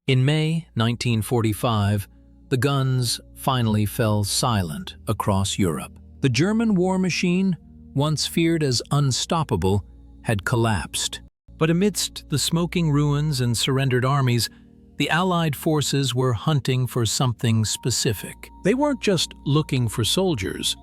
In May 1945, the guns finally fell silent across Europe. The German war machine, once feared as unstoppable, had collapsed. But amidst the smoking ruins and surrendered armies, the Allied forces were hunting for something specific. They weren't just looking for soldiers,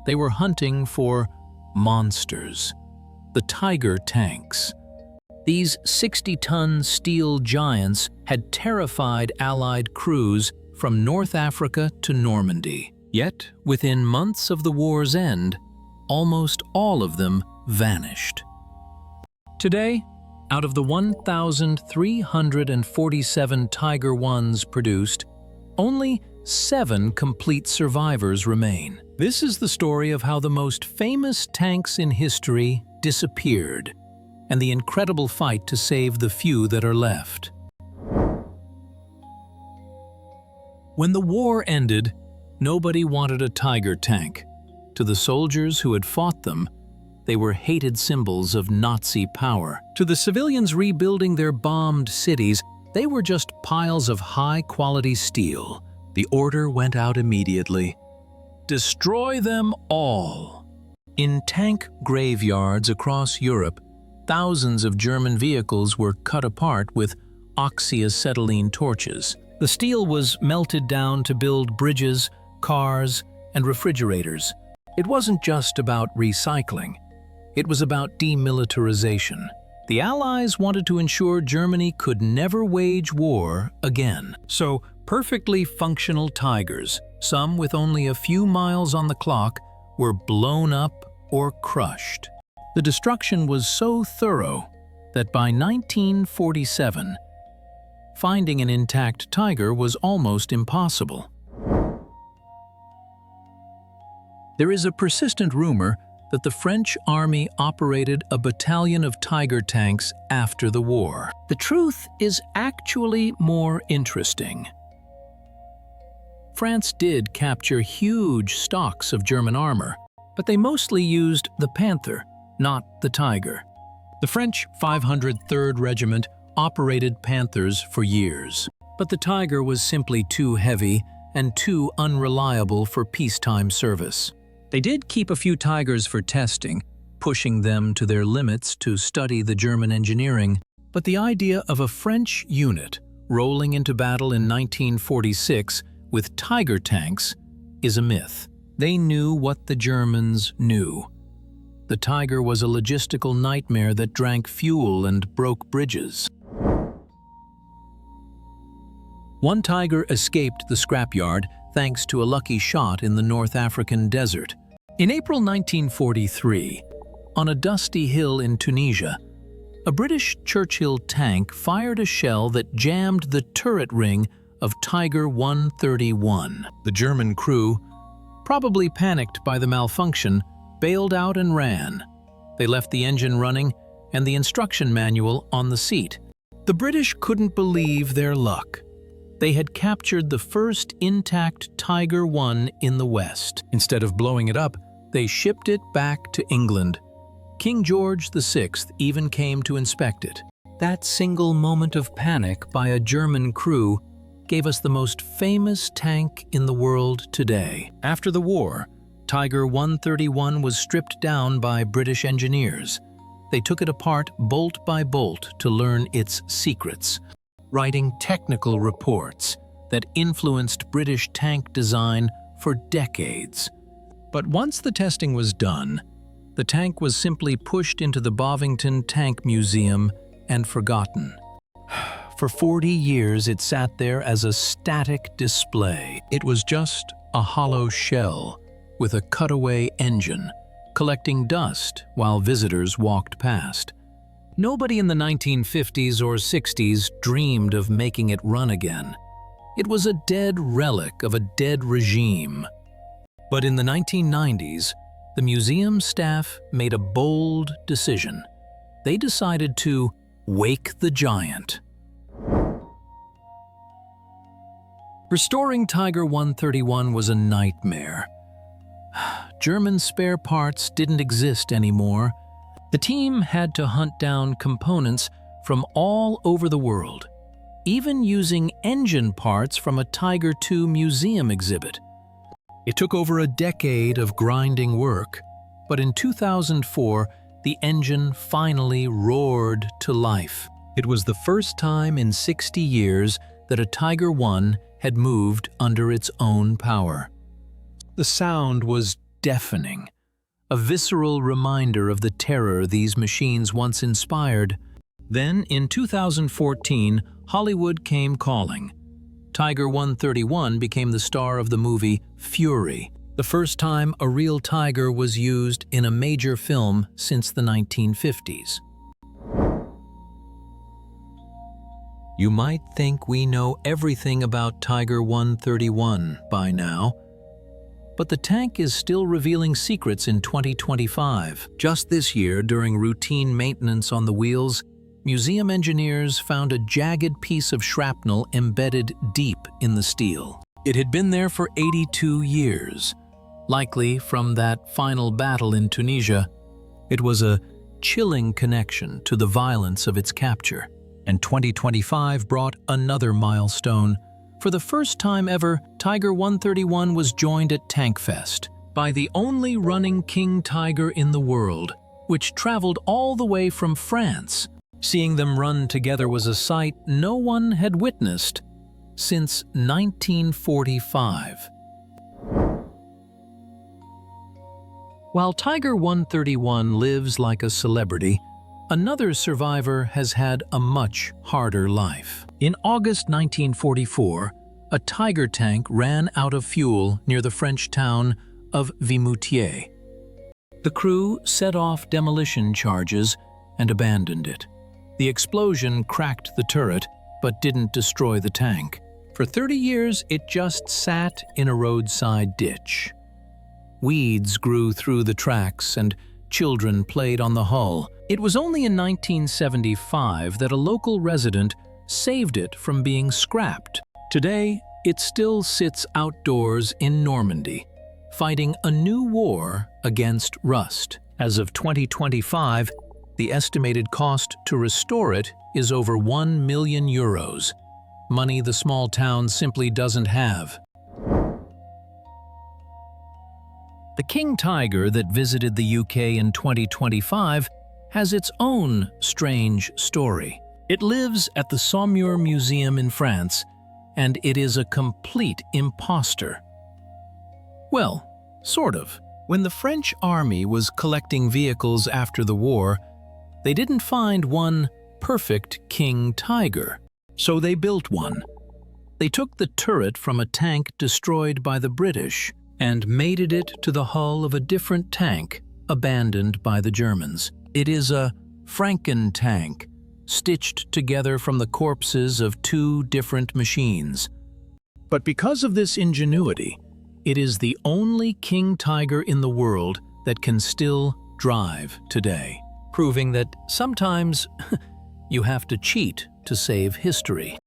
they were hunting for monsters. The Tiger tanks. These 60-ton steel giants had terrified Allied crews from North Africa to Normandy. Yet, within months of the war's end, almost all of them vanished. Today, out of the 1,347 Tiger I's produced, only 7 complete survivors remain. This is the story of how the most famous tanks in history disappeared, and the incredible fight to save the few that are left. When the war ended, nobody wanted a Tiger tank. To the soldiers who had fought them, they were hated symbols of Nazi power. To the civilians rebuilding their bombed cities, they were just piles of high-quality steel. The order went out immediately. Destroy them all! In tank graveyards across Europe, thousands of German vehicles were cut apart with oxyacetylene torches. The steel was melted down to build bridges, cars, and refrigerators. It wasn't just about recycling. It was about demilitarization. The Allies wanted to ensure Germany could never wage war again. So, perfectly functional Tigers, some with only a few miles on the clock, were blown up or crushed. The destruction was so thorough that by 1947, finding an intact Tiger was almost impossible. There is a persistent rumor that the French army operated a battalion of Tiger tanks after the war. The truth is actually more interesting. France did capture huge stocks of German armor, but they mostly used the Panther, not the Tiger. The French 500 Third Regiment operated Panthers for years, but the Tiger was simply too heavy and too unreliable for peacetime service. They did keep a few Tigers for testing, pushing them to their limits to study the German engineering, but the idea of a French unit rolling into battle in 1946 with Tiger tanks is a myth. They knew what the Germans knew. The Tiger was a logistical nightmare that drank fuel and broke bridges. One Tiger escaped the scrapyard thanks to a lucky shot in the North African desert. In April 1943, on a dusty hill in Tunisia, a British Churchill tank fired a shell that jammed the turret ring of Tiger 131. The German crew, probably panicked by the malfunction, bailed out and ran. They left the engine running and the instruction manual on the seat. The British couldn't believe their luck. They had captured the first intact Tiger I in the West. Instead of blowing it up, they shipped it back to England. King George VI even came to inspect it. That single moment of panic by a German crew gave us the most famous tank in the world today. After the war, Tiger 131 was stripped down by British engineers. They took it apart bolt by bolt to learn its secrets, writing technical reports that influenced British tank design for decades. But once the testing was done, the tank was simply pushed into the Bovington Tank Museum and forgotten. For 40 years, it sat there as a static display. It was just a hollow shell with a cutaway engine, collecting dust while visitors walked past. Nobody in the 1950s or 60s dreamed of making it run again. It was a dead relic of a dead regime. But in the 1990s, the museum staff made a bold decision. They decided to wake the giant. Restoring Tiger 131 was a nightmare. German spare parts didn't exist anymore. The team had to hunt down components from all over the world. even using engine parts from a Tiger II museum exhibit. It took over a decade of grinding work, but in 2004, the engine finally roared to life. It was the first time in 60 years that a Tiger I had moved under its own power. The sound was deafening, a visceral reminder of the terror these machines once inspired. Then, in 2014, Hollywood came calling. Tiger 131 became the star of the movie Fury, the first time a real tiger was used in a major film since the 1950s. You might think we know everything about Tiger 131 by now, but the tank is still revealing secrets in 2025. Just this year, during routine maintenance on the wheels, museum engineers found a jagged piece of shrapnel embedded deep in the steel. It had been there for 82 years, likely from that final battle in Tunisia. It was a chilling connection to the violence of its capture. And 2025 brought another milestone. For the first time ever, Tiger 131 was joined at Tankfest by the only running king tiger in the world, which traveled all the way from France. Seeing them run together was a sight no one had witnessed since 1945. While Tiger 131 lives like a celebrity, another survivor has had a much harder life. In August 1944, a Tiger tank ran out of fuel near the French town of Vimoutiers. The crew set off demolition charges and abandoned it. The explosion cracked the turret, but didn't destroy the tank. For 30 years, it just sat in a roadside ditch. Weeds grew through the tracks and children played on the hull. It was only in 1975 that a local resident saved it from being scrapped. Today, it still sits outdoors in Normandy, fighting a new war against rust. As of 2025, the estimated cost to restore it is over €1 million, money the small town simply doesn't have. The king tiger that visited the UK in 2025 has its own strange story. It lives at the Saumur Museum in France, and it is a complete imposter. Well, sort of. When the French army was collecting vehicles after the war, they didn't find one perfect king tiger, so they built one. They took the turret from a tank destroyed by the British and mated it to the hull of a different tank abandoned by the Germans. It is a Franken-tank, stitched together from the corpses of two different machines. But because of this ingenuity, it is the only king tiger in the world that can still drive today, proving that sometimes you have to cheat to save history.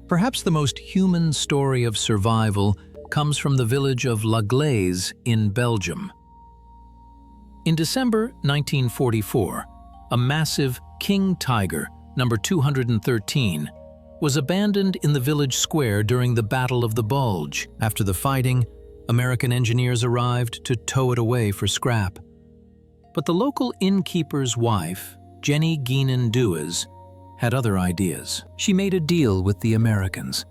Perhaps the most human story of survival comes from the village of La Glaise in Belgium. In December 1944, a massive king tiger, number 213, was abandoned in the village square during the Battle of the Bulge. After the fighting, American engineers arrived to tow it away for scrap. But the local innkeeper's wife, Jenny Geenan Duas, had other ideas. She made a deal with the Americans.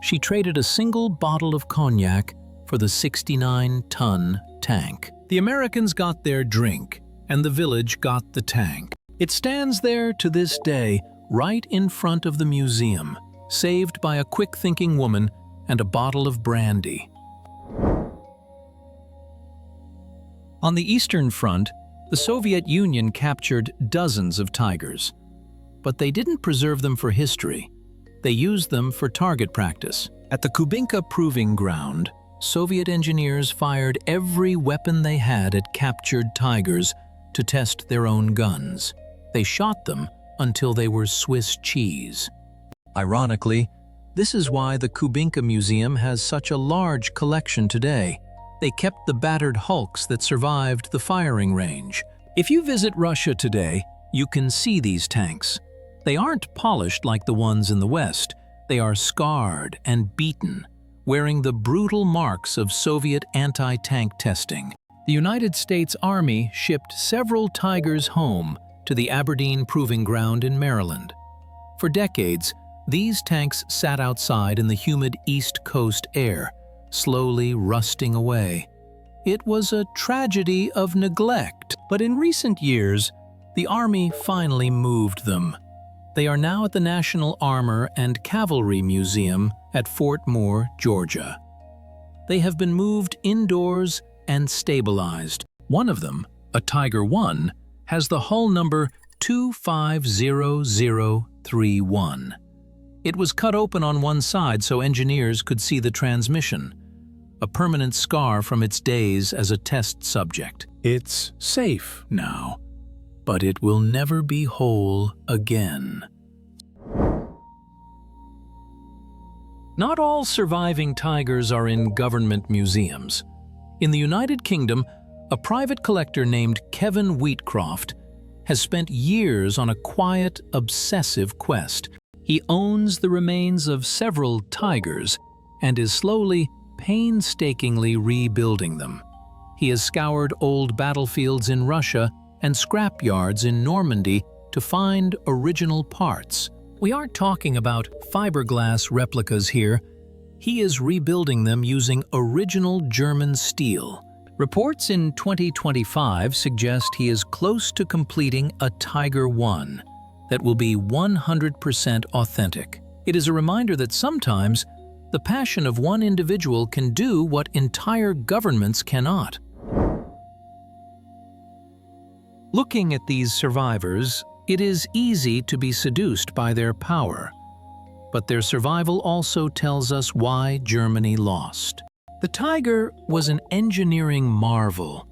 She traded a single bottle of cognac for the 69-ton tank. The Americans got their drink, and the village got the tank. It stands there to this day, right in front of the museum, saved by a quick-thinking woman and a bottle of brandy. On the Eastern Front, the Soviet Union captured dozens of tigers. But they didn't preserve them for history. They used them for target practice. At the Kubinka Proving Ground, Soviet engineers fired every weapon they had at captured tigers to test their own guns. They shot them until they were Swiss cheese. Ironically, this is why the Kubinka Museum has such a large collection today. They kept the battered hulks that survived the firing range. If you visit Russia today, you can see these tanks. They aren't polished like the ones in the West. They are scarred and beaten, wearing the brutal marks of Soviet anti-tank testing. The United States Army shipped several Tigers home to the Aberdeen Proving Ground in Maryland. For decades, these tanks sat outside in the humid East Coast air, slowly rusting away. It was a tragedy of neglect, but in recent years, the Army finally moved them. They are now at the National Armor and Cavalry Museum at Fort Moore, Georgia. They have been moved indoors and stabilized. One of them, a Tiger I, has the hull number 250031. It was cut open on one side so engineers could see the transmission, a permanent scar from its days as a test subject. It's safe now, but it will never be whole again. Not all surviving tigers are in government museums. In the United Kingdom, a private collector named Kevin Wheatcroft has spent years on a quiet, obsessive quest. He owns the remains of several tigers and is slowly, painstakingly rebuilding them. He has scoured old battlefields in Russia and scrapyards in Normandy to find original parts. We aren't talking about fiberglass replicas here. He is rebuilding them using original German steel. Reports in 2025 suggest he is close to completing a Tiger I that will be 100% authentic. It is a reminder that sometimes the passion of one individual can do what entire governments cannot. Looking at these survivors, it is easy to be seduced by their power. But their survival also tells us why Germany lost. The Tiger was an engineering marvel,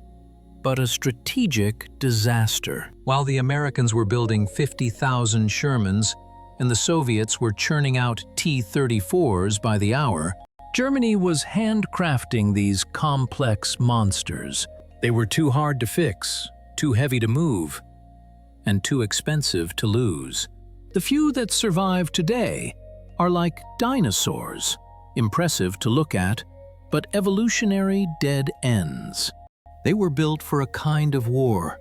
but a strategic disaster. While the Americans were building 50,000 Shermans and the Soviets were churning out T-34s by the hour, Germany was handcrafting these complex monsters. They were too hard to fix, too heavy to move, and too expensive to lose. The few that survive today are like dinosaurs, impressive to look at, but evolutionary dead ends. They were built for a kind of war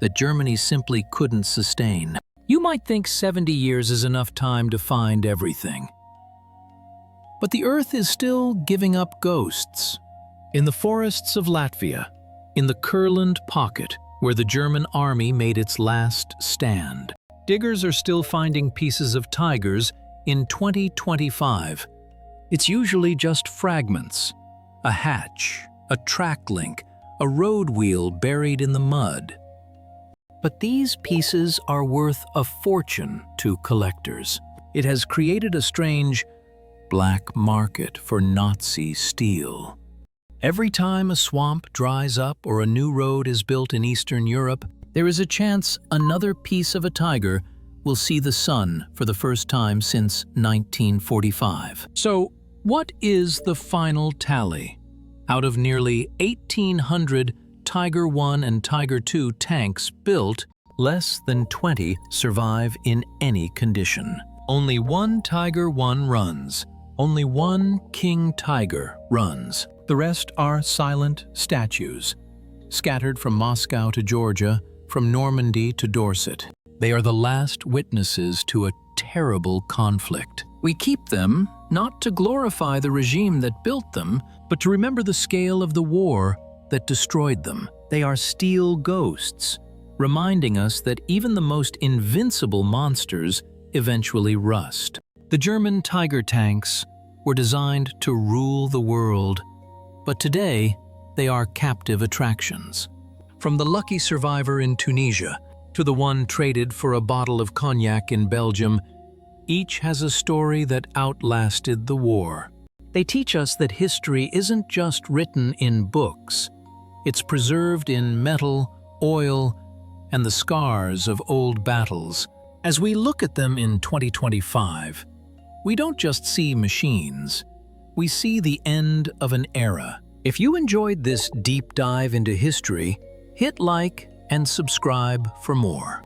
that Germany simply couldn't sustain. You might think 70 years is enough time to find everything. But the Earth is still giving up ghosts. In the forests of Latvia, in the Kurland pocket, where the German army made its last stand, diggers are still finding pieces of tigers in 2025. It's usually just fragments, a hatch, a track link, a road wheel buried in the mud. But these pieces are worth a fortune to collectors. It has created a strange black market for Nazi steel. Every time a swamp dries up or a new road is built in Eastern Europe, there is a chance another piece of a tiger will see the sun for the first time since 1945. So, what is the final tally? Out of nearly 1,800 Tiger I and Tiger II tanks built, less than 20 survive in any condition. Only one Tiger I runs. Only one King Tiger runs. The rest are silent statues, scattered from Moscow to Georgia, from Normandy to Dorset. They are the last witnesses to a terrible conflict. We keep them not to glorify the regime that built them, but to remember the scale of the war that destroyed them. They are steel ghosts, reminding us that even the most invincible monsters eventually rust. The German Tiger tanks were designed to rule the world, but today they are captive attractions. From the lucky survivor in Tunisia to the one traded for a bottle of cognac in Belgium, each has a story that outlasted the war. They teach us that history isn't just written in books. It's preserved in metal, oil, and the scars of old battles. As we look at them in 2025, we don't just see machines. We see the end of an era. If you enjoyed this deep dive into history, hit like and subscribe for more.